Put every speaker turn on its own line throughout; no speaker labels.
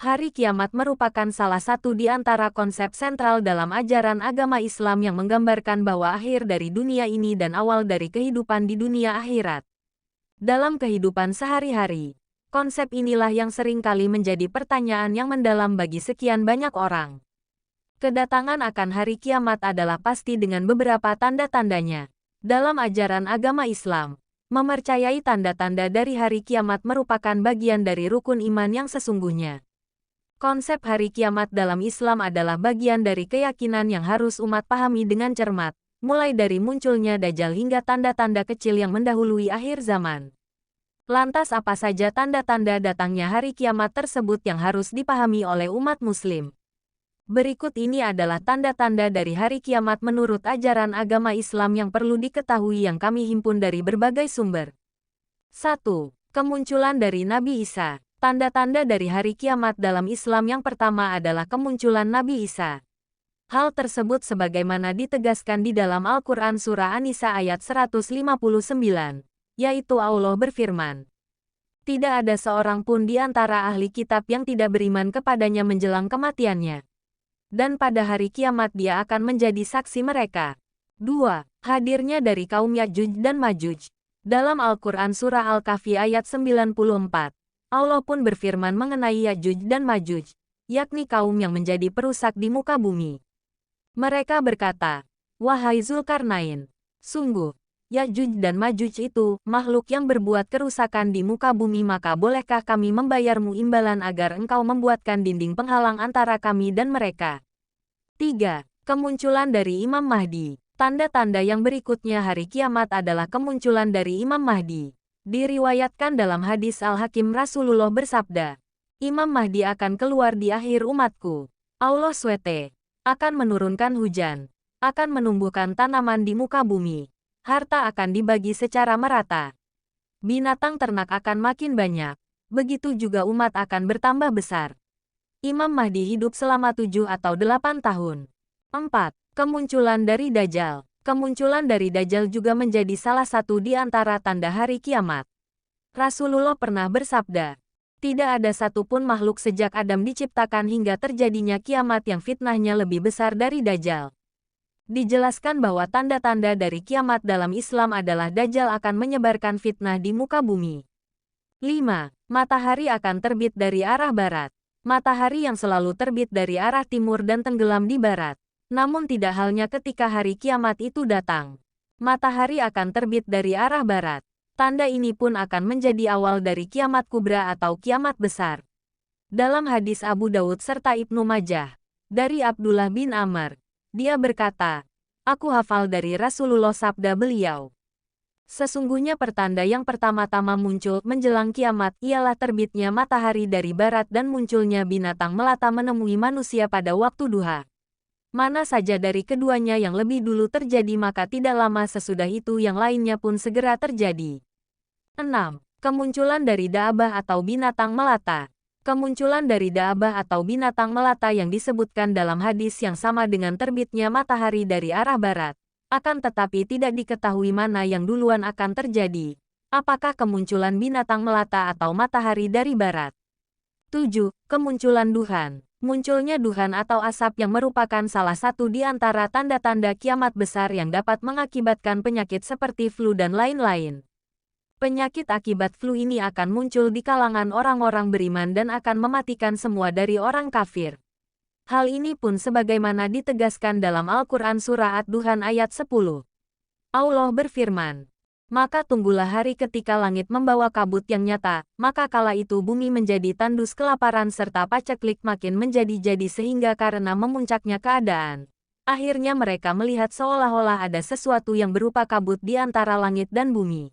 Hari kiamat merupakan salah satu di antara konsep sentral dalam ajaran agama Islam yang menggambarkan bahwa akhir dari dunia ini dan awal dari kehidupan di dunia akhirat. Dalam kehidupan sehari-hari, konsep inilah yang sering kali menjadi pertanyaan yang mendalam bagi sekian banyak orang. Kedatangan akan hari kiamat adalah pasti dengan beberapa tanda-tandanya. Dalam ajaran agama Islam, mempercayai tanda-tanda dari hari kiamat merupakan bagian dari rukun iman yang sesungguhnya. Konsep hari kiamat dalam Islam adalah bagian dari keyakinan yang harus umat pahami dengan cermat, mulai dari munculnya Dajjal hingga tanda-tanda kecil yang mendahului akhir zaman. Lantas apa saja tanda-tanda datangnya hari kiamat tersebut yang harus dipahami oleh umat muslim? Berikut ini adalah tanda-tanda dari hari kiamat menurut ajaran agama Islam yang perlu diketahui yang kami himpun dari berbagai sumber. 1. Kemunculan dari Nabi Isa. Tanda-tanda dari hari kiamat dalam Islam yang pertama adalah kemunculan Nabi Isa. Hal tersebut sebagaimana ditegaskan di dalam Al-Quran Surah An-Nisa ayat 159, yaitu Allah berfirman, "Tidak ada seorang pun di antara ahli kitab yang tidak beriman kepadanya menjelang kematiannya. Dan pada hari kiamat dia akan menjadi saksi mereka." 2. Hadirnya dari kaum Ya'juj dan Ma'juj. Dalam Al-Quran Surah Al-Kahfi ayat 94, Allah pun berfirman mengenai Ya'juj dan Ma'juj, yakni kaum yang menjadi perusak di muka bumi. Mereka berkata, "Wahai Zulkarnain, sungguh, Ya'juj dan Ma'juj itu makhluk yang berbuat kerusakan di muka bumi, maka bolehkah kami membayarmu imbalan agar engkau membuatkan dinding penghalang antara kami dan mereka?" 3. Kemunculan dari Imam Mahdi. Tanda-tanda yang berikutnya hari kiamat adalah kemunculan dari Imam Mahdi. Diriwayatkan dalam hadis Al-Hakim Rasulullah bersabda, "Imam Mahdi akan keluar di akhir umatku. Allah SWT akan menurunkan hujan, akan menumbuhkan tanaman di muka bumi, harta akan dibagi secara merata, binatang ternak akan makin banyak, begitu juga umat akan bertambah besar." Imam Mahdi hidup selama 7 atau 8 tahun. 4. Kemunculan dari Dajjal. Kemunculan dari Dajjal juga menjadi salah satu di antara tanda hari kiamat. Rasulullah pernah bersabda, "Tidak ada satupun makhluk sejak Adam diciptakan hingga terjadinya kiamat yang fitnahnya lebih besar dari Dajjal." Dijelaskan bahwa tanda-tanda dari kiamat dalam Islam adalah Dajjal akan menyebarkan fitnah di muka bumi. 5. Matahari akan terbit dari arah barat. Matahari yang selalu terbit dari arah timur dan tenggelam di barat. Namun tidak halnya ketika hari kiamat itu datang. Matahari akan terbit dari arah barat. Tanda ini pun akan menjadi awal dari kiamat kubra atau kiamat besar. Dalam hadis Abu Daud serta Ibnu Majah, dari Abdullah bin Amr, dia berkata, "Aku hafal dari Rasulullah sabda beliau, sesungguhnya pertanda yang pertama-tama muncul menjelang kiamat ialah terbitnya matahari dari barat dan munculnya binatang melata menemui manusia pada waktu duha. Mana saja dari keduanya yang lebih dulu terjadi maka tidak lama sesudah itu yang lainnya pun segera terjadi." 6. Kemunculan dari Da'abah atau binatang melata. Kemunculan dari Da'abah atau binatang melata yang disebutkan dalam hadis yang sama dengan terbitnya matahari dari arah barat. Akan tetapi tidak diketahui mana yang duluan akan terjadi. Apakah kemunculan binatang melata atau matahari dari barat? 7. Kemunculan duhan. Munculnya duhan atau asap yang merupakan salah satu di antara tanda-tanda kiamat besar yang dapat mengakibatkan penyakit seperti flu dan lain-lain. Penyakit akibat flu ini akan muncul di kalangan orang-orang beriman dan akan mematikan semua dari orang kafir. Hal ini pun sebagaimana ditegaskan dalam Al-Quran Surah Ad-Duhan ayat 10. Allah berfirman, "Maka tunggulah hari ketika langit membawa kabut yang nyata, maka kala itu bumi menjadi tandus kelaparan serta paceklik makin menjadi-jadi sehingga karena memuncaknya keadaan. Akhirnya mereka melihat seolah-olah ada sesuatu yang berupa kabut di antara langit dan bumi."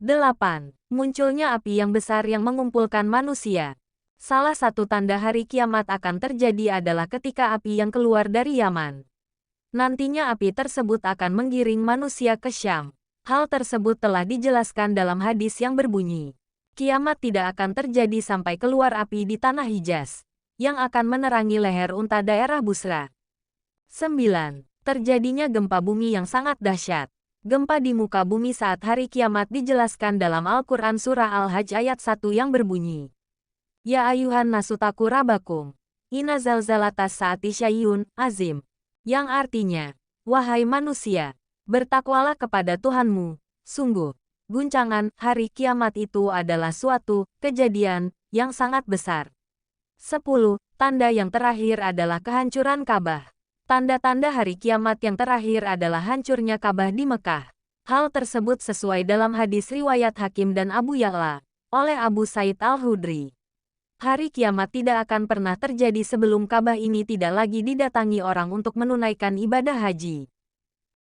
8. Munculnya api yang besar yang mengumpulkan manusia. Salah satu tanda hari kiamat akan terjadi adalah ketika api yang keluar dari Yaman. Nantinya api tersebut akan menggiring manusia ke Syam. Hal tersebut telah dijelaskan dalam hadis yang berbunyi, "Kiamat tidak akan terjadi sampai keluar api di tanah Hijaz, yang akan menerangi leher unta daerah Busra." 9. Terjadinya gempa bumi yang sangat dahsyat. Gempa di muka bumi saat hari kiamat dijelaskan dalam Al-Quran Surah Al-Hajj ayat 1 yang berbunyi, Ya ayuhan nasutaku rabakum. Ina zalzalatas saati syai'un azim. Yang artinya, wahai manusia, bertakwalah kepada Tuhanmu. Sungguh, guncangan hari kiamat itu adalah suatu kejadian yang sangat besar. 10. Tanda yang terakhir adalah kehancuran Ka'bah. Tanda-tanda hari kiamat yang terakhir adalah hancurnya Ka'bah di Mekah. Hal tersebut sesuai dalam hadis riwayat Hakim dan Abu Ya'la oleh Abu Said Al-Hudri. Hari kiamat tidak akan pernah terjadi sebelum Ka'bah ini tidak lagi didatangi orang untuk menunaikan ibadah haji.